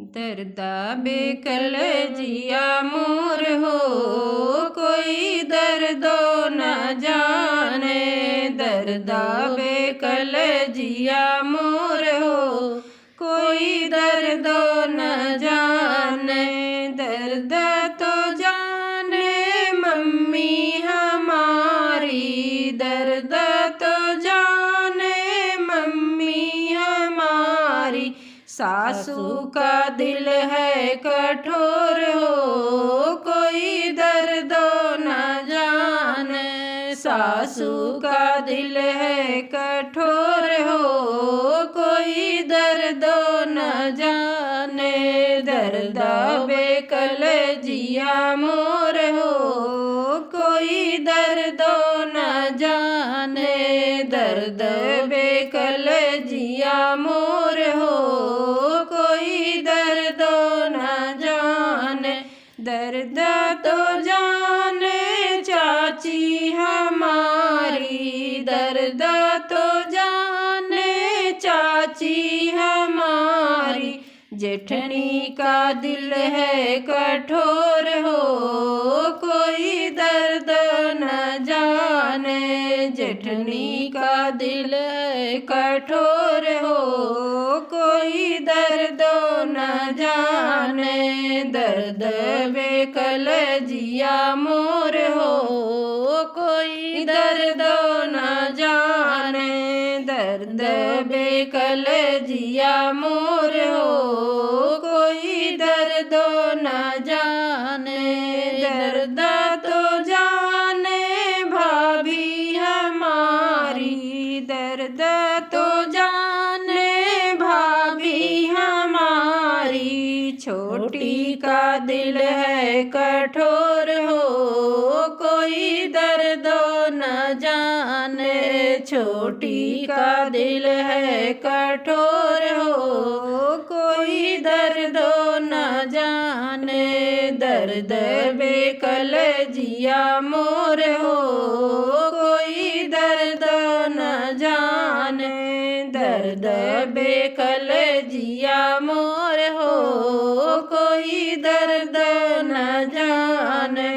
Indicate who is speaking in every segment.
Speaker 1: दर्दा बेकल जिया मोर हो, कोई दर्दो न जाने। दर्दा बेकल जिया मोर हो, कोई दर्दो न जाने। दर्द तो जाने मम्मी हमारी, दर्द तो जाने मम्मी हमारी। सासू का दिल है कठोर हो, कोई दर्दो न जाने। सासू का दिल है कठोर हो, कोई दर्दो न जाने। दर्दा बेकल जिया मोर हो, कोई दर्दो न जाने। दर्द बेकल जिया मोर हो, कोई दर्दो न जाने। दर्द तो जाने चाची हमारी, दर्द तो जाने चाची हमारी। जेठनी का दिल है कठोर हो, कोई दर्द न जाने। जेठनी का दिल है कठोर हो, कोई दर्द न जाने। दर्द बेकल जिया मोर हो, कोई दर्द न जाने। दर्द बेकल जिया मोर हो, कोई दर्द न जाने। दर्द तो जाने भाभी हमारी, दर्द तो जाने भाभी हमारी। छोटी का दिल है कठोर हो, कोई दर्दो न जाने। छोटी का दिल है कठोर हो, कोई दर्दो न जाने। दर्द बेकल जिया मोर हो, कोई दर्द न जाने। दर्द बेकल जिया मोर हो, कोई दर्द न जाने।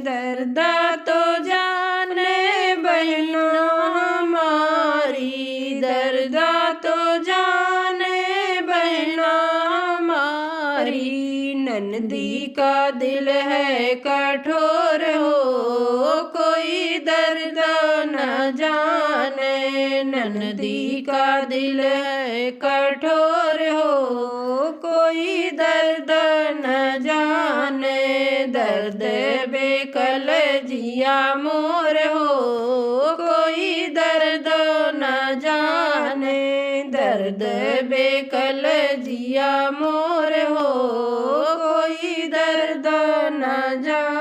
Speaker 1: दर्द तो जाने बहनों हमारी, दर्द तो जाने बहनों हमारी। नंदी का दिल है कठोर हो, कोई दर्द न जाने। नंदी का दिल है कठोर हो, कोई दर्द न जाने। दर्द बेकल जिया मोर हो, कोई दर्द न जाने। दर्द बेकल जिया मोर हो, कोई दर्द न जाने।